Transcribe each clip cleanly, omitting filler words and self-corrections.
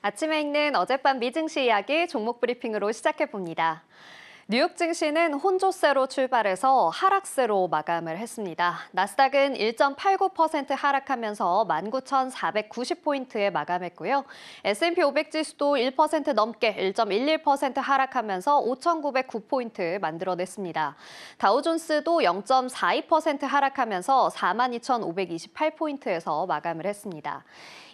아침에 읽는 어젯밤 미증시 이야기 종목 브리핑으로 시작해봅니다. 뉴욕 증시는 혼조세로 출발해서 하락세로 마감을 했습니다. 나스닥은 1.89% 하락하면서 19,490포인트에 마감했고요. S&P 500 지수도 1% 넘게 1.11% 하락하면서 5,909포인트 만들어냈습니다. 다우존스도 0.42% 하락하면서 42,528포인트에서 마감을 했습니다.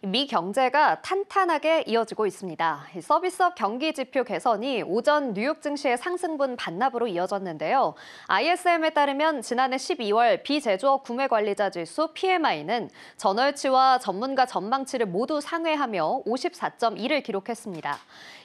미 경제가 탄탄하게 이어지고 있습니다. 서비스업 경기 지표 개선이 오전 뉴욕 증시의 상승분 반납으로 이어졌는데요. ISM에 따르면 지난해 12월 비제조업 구매 관리자 지수 PMI는 전월치와 전문가 전망치를 모두 상회하며 54.2를 기록했습니다.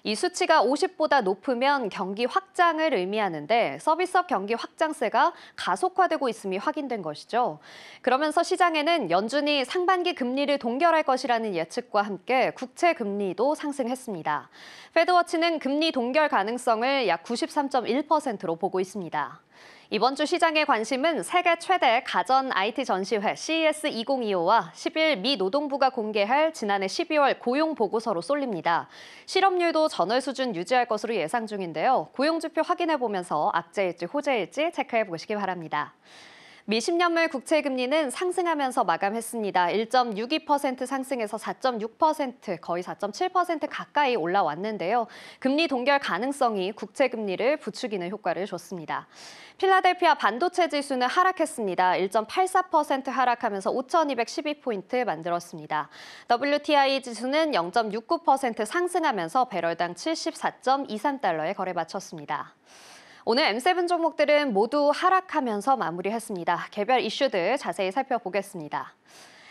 이 수치가 50보다 높으면 경기 확장을 의미하는데 서비스업 경기 확장세가 가속화되고 있음이 확인된 것이죠. 그러면서 시장에는 연준이 상반기 금리를 동결할 것이라는 예측과 함께 국채 금리도 상승했습니다. 패드워치는 금리 동결 가능성을 약 93.1%로 보고 있습니다. 이번 주 시장의 관심은 세계 최대 가전 IT 전시회 CES 2025와 10일 미 노동부가 공개할 지난해 12월 고용 보고서로 쏠립니다. 실업률도 전월 수준 유지할 것으로 예상 중인데요. 고용지표 확인해보면서 악재일지 호재일지 체크해 보시기 바랍니다. 미 10년물 국채 금리는 상승하면서 마감했습니다. 1.62% 상승해서 4.6%, 거의 4.7% 가까이 올라왔는데요. 금리 동결 가능성이 국채 금리를 부추기는 효과를 줬습니다. 필라델피아 반도체 지수는 하락했습니다. 1.84% 하락하면서 5,212포인트 만들었습니다. WTI 지수는 0.69% 상승하면서 배럴당 74.23달러에 거래 마쳤습니다. 오늘 M7 종목들은 모두 하락하면서 마무리했습니다. 개별 이슈들 자세히 살펴보겠습니다.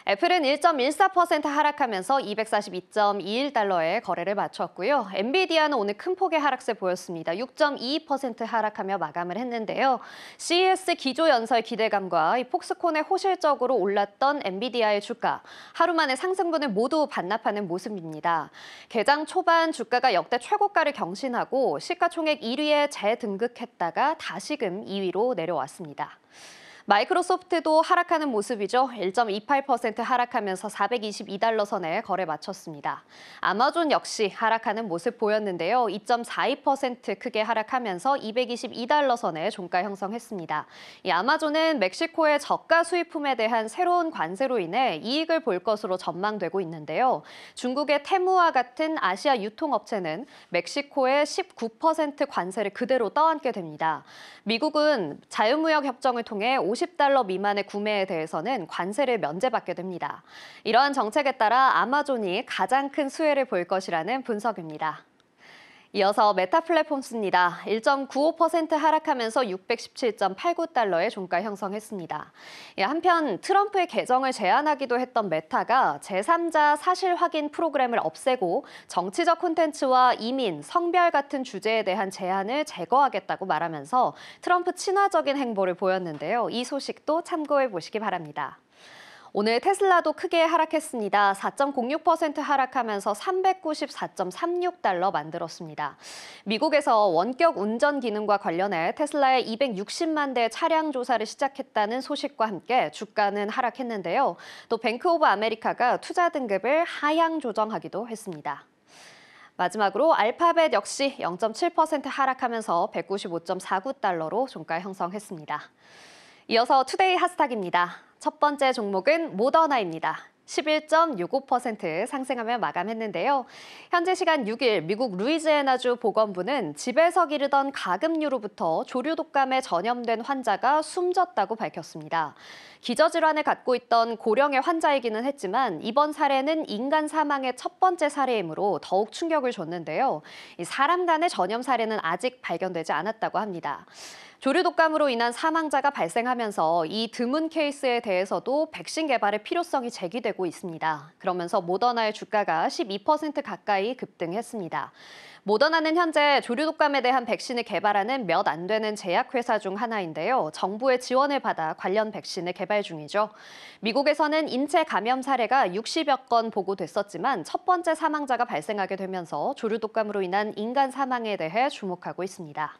애플은 1.14% 하락하면서 242.21달러에 거래를 마쳤고요. 엔비디아는 오늘 큰 폭의 하락세 보였습니다. 6.22% 하락하며 마감을 했는데요. CES 기조 연설 기대감과 폭스콘의 호실적으로 올랐던 엔비디아의 주가, 하루 만에 상승분을 모두 반납하는 모습입니다. 개장 초반 주가가 역대 최고가를 경신하고 시가총액 1위에 재등극했다가 다시금 2위로 내려왔습니다. 마이크로소프트도 하락하는 모습이죠. 1.28% 하락하면서 422달러 선에 거래 마쳤습니다. 아마존 역시 하락하는 모습 보였는데요. 2.42% 크게 하락하면서 222달러 선에 종가 형성했습니다. 이 아마존은 멕시코의 저가 수입품에 대한 새로운 관세로 인해 이익을 볼 것으로 전망되고 있는데요. 중국의 테무와 같은 아시아 유통업체는 멕시코의 19% 관세를 그대로 떠안게 됩니다. 미국은 자유무역 협정을 통해 $50 미만의 구매에 대해서는 관세를 면제받게 됩니다. 이러한 정책에 따라 아마존이 가장 큰 수혜를 볼 것이라는 분석입니다. 이어서 메타 플랫폼스입니다. 1.95% 하락하면서 617.89달러의 종가 형성했습니다. 한편 트럼프의 개정을 제안하기도 했던 메타가 제3자 사실 확인 프로그램을 없애고 정치적 콘텐츠와 이민, 성별 같은 주제에 대한 제한을 제거하겠다고 말하면서 트럼프 친화적인 행보를 보였는데요. 이 소식도 참고해 보시기 바랍니다. 오늘 테슬라도 크게 하락했습니다. 4.06% 하락하면서 394.36달러 만들었습니다. 미국에서 원격 운전 기능과 관련해 테슬라의 260만 대 차량 조사를 시작했다는 소식과 함께 주가는 하락했는데요. 또 뱅크 오브 아메리카가 투자 등급을 하향 조정하기도 했습니다. 마지막으로 알파벳 역시 0.7% 하락하면서 195.49달러로 종가 형성했습니다. 이어서 투데이 핫스탁입니다. 첫 번째 종목은 모더나입니다. 11.65% 상승하며 마감했는데요. 현재 시간 6일 미국 루이지애나주 보건부는 집에서 기르던 가금류로부터 조류 독감에 전염된 환자가 숨졌다고 밝혔습니다. 기저질환을 갖고 있던 고령의 환자이기는 했지만 이번 사례는 인간 사망의 첫 번째 사례이므로 더욱 충격을 줬는데요. 사람 간의 전염 사례는 아직 발견되지 않았다고 합니다. 조류 독감으로 인한 사망자가 발생하면서 이 드문 케이스에 대해서도 백신 개발의 필요성이 제기되고 있습니다. 그러면서 모더나의 주가가 12% 가까이 급등했습니다. 모더나는 현재 조류 독감에 대한 백신을 개발하는 몇 안 되는 제약회사 중 하나인데요. 정부의 지원을 받아 관련 백신을 개발 중이죠. 미국에서는 인체 감염 사례가 60여 건 보고됐었지만 첫 번째 사망자가 발생하게 되면서 조류 독감으로 인한 인간 사망에 대해 주목하고 있습니다.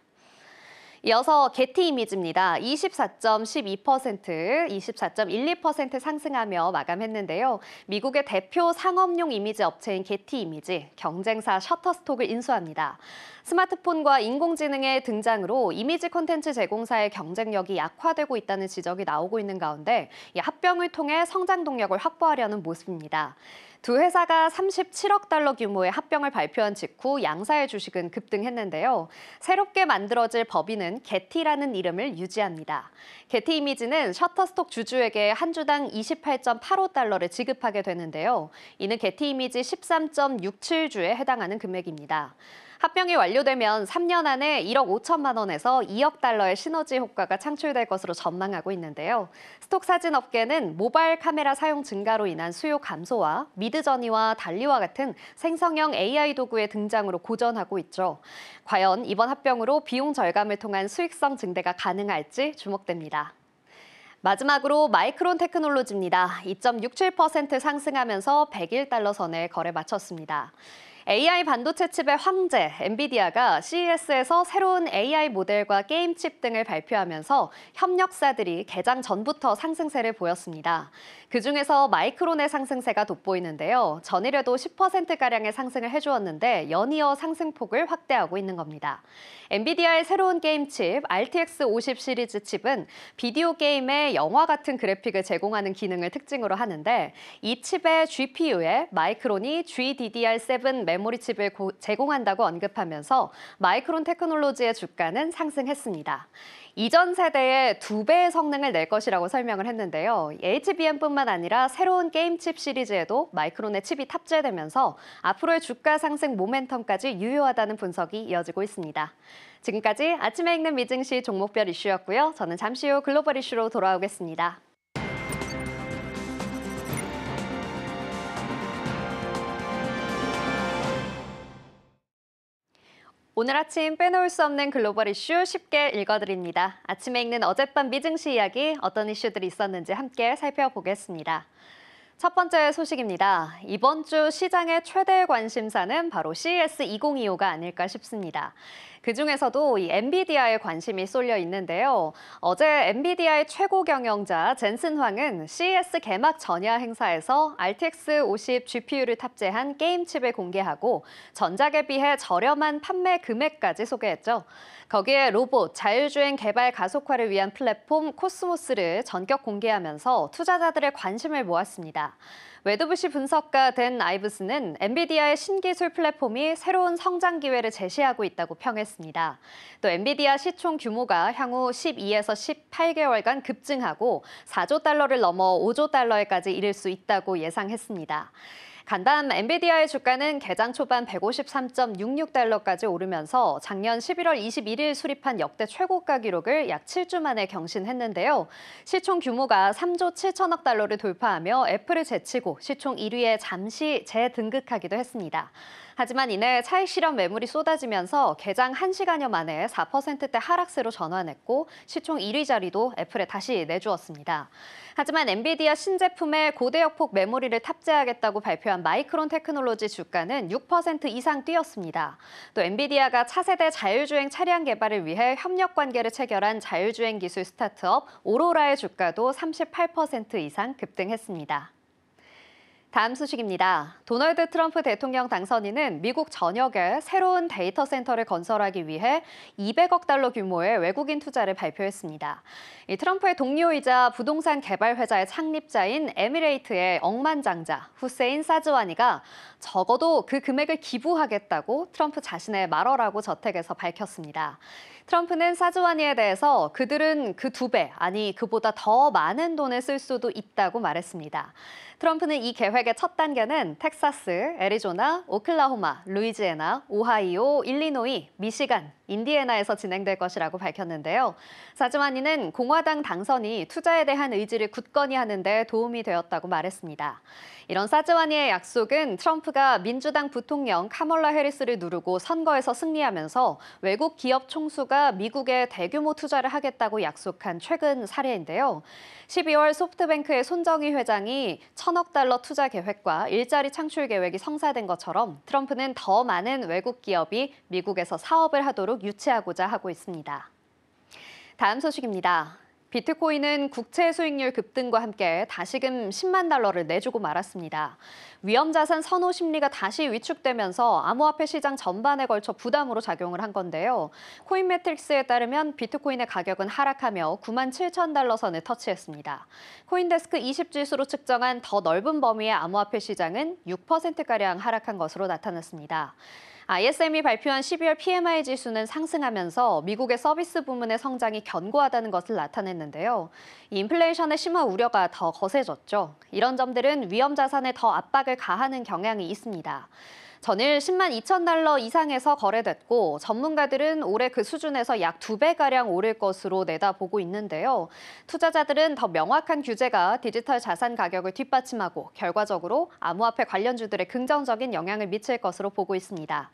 이어서 게티 이미지입니다. 24.12%, 24.12% 상승하며 마감했는데요. 미국의 대표 상업용 이미지 업체인 게티 이미지, 경쟁사 셔터스톡을 인수합니다. 스마트폰과 인공지능의 등장으로 이미지 콘텐츠 제공사의 경쟁력이 약화되고 있다는 지적이 나오고 있는 가운데 이 합병을 통해 성장 동력을 확보하려는 모습입니다. 두 회사가 37억 달러 규모의 합병을 발표한 직후 양사의 주식은 급등했는데요. 새롭게 만들어질 법인은 게티라는 이름을 유지합니다. 게티 이미지는 셔터스톡 주주에게 한 주당 28.85달러를 지급하게 되는데요. 이는 게티 이미지 13.67주에 해당하는 금액입니다. 합병이 완료되면 3년 안에 1억 5천만 원에서 2억 달러의 시너지 효과가 창출될 것으로 전망하고 있는데요. 스톡 사진 업계는 모바일 카메라 사용 증가로 인한 수요 감소와 미드저니와 달리와 같은 생성형 AI 도구의 등장으로 고전하고 있죠. 과연 이번 합병으로 비용 절감을 통한 수익성 증대가 가능할지 주목됩니다. 마지막으로 마이크론 테크놀로지입니다. 2.67% 상승하면서 101달러 선에 거래 마쳤습니다. AI 반도체 칩의 황제 엔비디아가 CES에서 새로운 AI 모델과 게임 칩 등을 발표하면서 협력사들이 개장 전부터 상승세를 보였습니다. 그중에서 마이크론의 상승세가 돋보이는데요. 전일에도 10%가량의 상승을 해주었는데 연이어 상승폭을 확대하고 있는 겁니다. 엔비디아의 새로운 게임 칩 RTX 50 시리즈 칩은 비디오 게임의 영화 같은 그래픽을 제공하는 기능을 특징으로 하는데 이 칩의 GPU에 마이크론이 GDDR7 메모리 칩을 제공한다고 언급하면서 마이크론 테크놀로지의 주가는 상승했습니다. 이전 세대의 2배의 성능을 낼 것이라고 설명을 했는데요. HBM뿐만 아니라 새로운 게임 칩 시리즈에도 마이크론의 칩이 탑재되면서 앞으로의 주가 상승 모멘텀까지 유효하다는 분석이 이어지고 있습니다. 지금까지 아침에 읽는 미증시 종목별 이슈였고요. 저는 잠시 후 글로벌 이슈로 돌아오겠습니다. 오늘 아침 빼놓을 수 없는 글로벌 이슈 쉽게 읽어드립니다. 아침에 읽는 어젯밤 미증시 이야기 어떤 이슈들이 있었는지 함께 살펴보겠습니다. 첫 번째 소식입니다. 이번 주 시장의 최대 관심사는 바로 CES 2025가 아닐까 싶습니다. 그중에서도 이 엔비디아에 관심이 쏠려 있는데요. 어제 엔비디아의 최고 경영자 젠슨 황은 CES 개막 전야 행사에서 RTX 50 GPU를 탑재한 게임 칩을 공개하고 전작에 비해 저렴한 판매 금액까지 소개했죠. 거기에 로봇, 자율주행 개발 가속화를 위한 플랫폼 코스모스를 전격 공개하면서 투자자들의 관심을 모았습니다. 웨드부시 분석가 댄 아이브스는 엔비디아의 신기술 플랫폼이 새로운 성장 기회를 제시하고 있다고 평했습니다. 또 엔비디아 시총 규모가 향후 12에서 18개월간 급증하고 4조 달러를 넘어 5조 달러에까지 이를 수 있다고 예상했습니다. 간담 엔비디아의 주가는 개장 초반 153.66달러까지 오르면서 작년 11월 21일 수립한 역대 최고가 기록을 약 7주 만에 경신했는데요. 시총 규모가 3조 7천억 달러를 돌파하며 애플을 제치고 시총 1위에 잠시 재등극하기도 했습니다. 하지만 이내 차익 실현 매물이 쏟아지면서 개장 1시간여 만에 4%대 하락세로 전환했고 시총 1위 자리도 애플에 다시 내주었습니다. 하지만 엔비디아 신제품에 고대역폭 메모리를 탑재하겠다고 발표한 마이크론 테크놀로지 주가는 6% 이상 뛰었습니다. 또 엔비디아가 차세대 자율주행 차량 개발을 위해 협력 관계를 체결한 자율주행 기술 스타트업 오로라의 주가도 38% 이상 급등했습니다. 다음 소식입니다. 도널드 트럼프 대통령 당선인은 미국 전역에 새로운 데이터 센터를 건설하기 위해 200억 달러 규모의 외국인 투자를 발표했습니다. 이 트럼프의 동료이자 부동산 개발 회사의 창립자인 에미레이트의 억만장자 후세인 사즈와니가 적어도 그 금액을 기부하겠다고 트럼프 자신의 말어라고 저택에서 밝혔습니다. 트럼프는 사즈와니에 대해서 그들은 그 2배, 아니 그보다 더 많은 돈을 쓸 수도 있다고 말했습니다. 트럼프는 이 계획의 첫 단계는 텍사스, 애리조나, 오클라호마, 루이지애나, 오하이오, 일리노이, 미시간, 인디애나에서 진행될 것이라고 밝혔는데요. 사즈와니는 공화당 당선이 투자에 대한 의지를 굳건히 하는 데 도움이 되었다고 말했습니다. 이런 사즈와니의 약속은 트럼프가 민주당 부통령 카멀라 해리스를 누르고 선거에서 승리하면서 외국 기업 총수가 미국에 대규모 투자를 하겠다고 약속한 최근 사례인데요. 12월 소프트뱅크의 손정희 회장이 1,000억 달러 투자 계획과 일자리 창출 계획이 성사된 것처럼 트럼프는 더 많은 외국 기업이 미국에서 사업을 하도록 유치하고자 하고 있습니다. 다음 소식입니다. 비트코인은 국채 수익률 급등과 함께 다시금 10만 달러를 내주고 말았습니다. 위험자산 선호 심리가 다시 위축되면서 암호화폐 시장 전반에 걸쳐 부담으로 작용을 한 건데요. 코인매트릭스에 따르면 비트코인의 가격은 하락하며 9만 7천 달러 선을 터치했습니다. 코인데스크 20지수로 측정한 더 넓은 범위의 암호화폐 시장은 6%가량 하락한 것으로 나타났습니다. ISM이 발표한 12월 PMI 지수는 상승하면서 미국의 서비스 부문의 성장이 견고하다는 것을 나타냈는데요. 인플레이션의 심화 우려가 더 거세졌죠. 이런 점들은 위험 자산에 더 압박을 가하는 경향이 있습니다. 전일 10만 2천 달러 이상에서 거래됐고 전문가들은 올해 그 수준에서 약 2배가량 오를 것으로 내다보고 있는데요. 투자자들은 더 명확한 규제가 디지털 자산 가격을 뒷받침하고 결과적으로 암호화폐 관련주들의 긍정적인 영향을 미칠 것으로 보고 있습니다.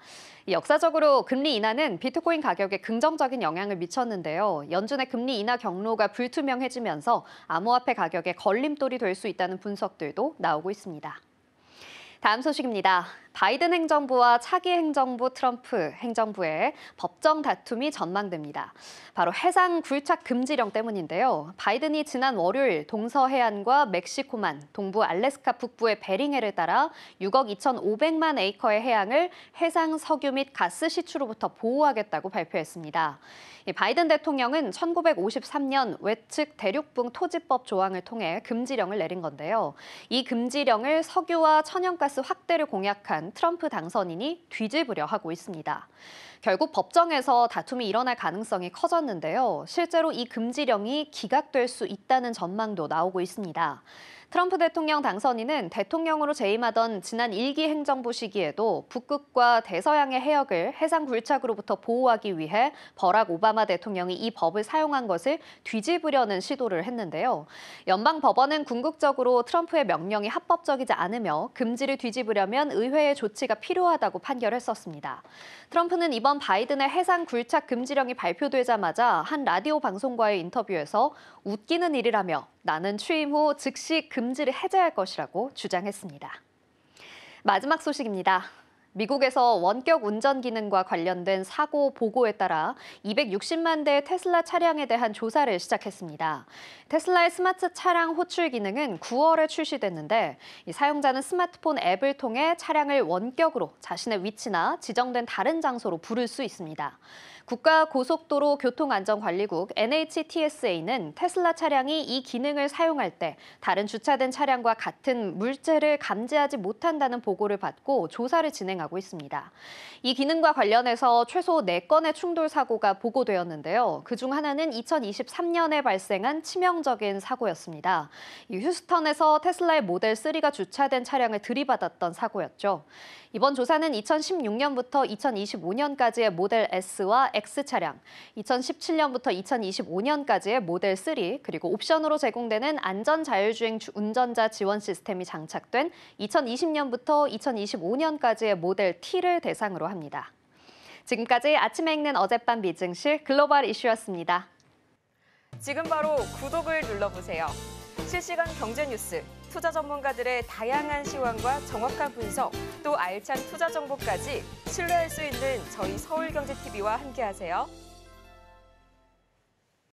역사적으로 금리 인하는 비트코인 가격에 긍정적인 영향을 미쳤는데요. 연준의 금리 인하 경로가 불투명해지면서 암호화폐 가격에 걸림돌이 될 수 있다는 분석들도 나오고 있습니다. 다음 소식입니다. 바이든 행정부와 차기 행정부 트럼프 행정부의 법정 다툼이 전망됩니다. 바로 해상 굴착 금지령 때문인데요. 바이든이 지난 월요일 동서해안과 멕시코만, 동부 알래스카 북부의 베링해를 따라 6억 2,500만 에이커의 해양을 해상 석유 및 가스 시추로부터 보호하겠다고 발표했습니다. 바이든 대통령은 1953년 외측 대륙붕 토지법 조항을 통해 금지령을 내린 건데요. 이 금지령을 석유와 천연가스 확대를 공약한 트럼프 당선인이 뒤집으려 하고 있습니다. 결국 법정에서 다툼이 일어날 가능성이 커졌는데요. 실제로 이 금지령이 기각될 수 있다는 전망도 나오고 있습니다. 트럼프 대통령 당선인은 대통령으로 재임하던 지난 1기 행정부 시기에도 북극과 대서양의 해역을 해상 굴착으로부터 보호하기 위해 버락 오바마 대통령이 이 법을 사용한 것을 뒤집으려는 시도를 했는데요. 연방법원은 궁극적으로 트럼프의 명령이 합법적이지 않으며 금지를 뒤집으려면 의회의 조치가 필요하다고 판결했었습니다. 트럼프는 이번 바이든의 해상 굴착 금지령이 발표되자마자 한 라디오 방송과의 인터뷰에서 웃기는 일이라며 나는 취임 후 즉시 금지를 해제할 것이라고 주장했습니다. 마지막 소식입니다. 미국에서 원격 운전 기능과 관련된 사고 보고에 따라 260만 대의 테슬라 차량에 대한 조사를 시작했습니다. 테슬라의 스마트 차량 호출 기능은 9월에 출시됐는데 사용자는 스마트폰 앱을 통해 차량을 원격으로 자신의 위치나 지정된 다른 장소로 부를 수 있습니다. 국가고속도로 교통안전관리국 NHTSA는 테슬라 차량이 이 기능을 사용할 때 다른 주차된 차량과 같은 물체를 감지하지 못한다는 보고를 받고 조사를 진행하고 있습니다. 이 기능과 관련해서 최소 4건의 충돌 사고가 보고되었는데요. 그중 하나는 2023년에 발생한 치명적인 사고였습니다. 휴스턴에서 테슬라의 모델 3가 주차된 차량을 들이받았던 사고였죠. 이번 조사는 2016년부터 2025년까지의 모델 S와 X 차량, 2017년부터 2025년까지의 모델 3, 그리고 옵션으로 제공되는 안전자율주행 운전자 지원 시스템이 장착된 2020년부터 2025년까지의 모델 T를 대상으로 합니다. 지금까지 아침에 읽는 어젯밤 비증실 글로벌 이슈였습니다. 지금 바로 구독을 눌러보세요. 실시간 경제 뉴스, 투자 전문가들의 다양한 시황과 정확한 분석, 또 알찬 투자 정보까지 신뢰할 수 있는 저희 서울경제TV와 함께하세요.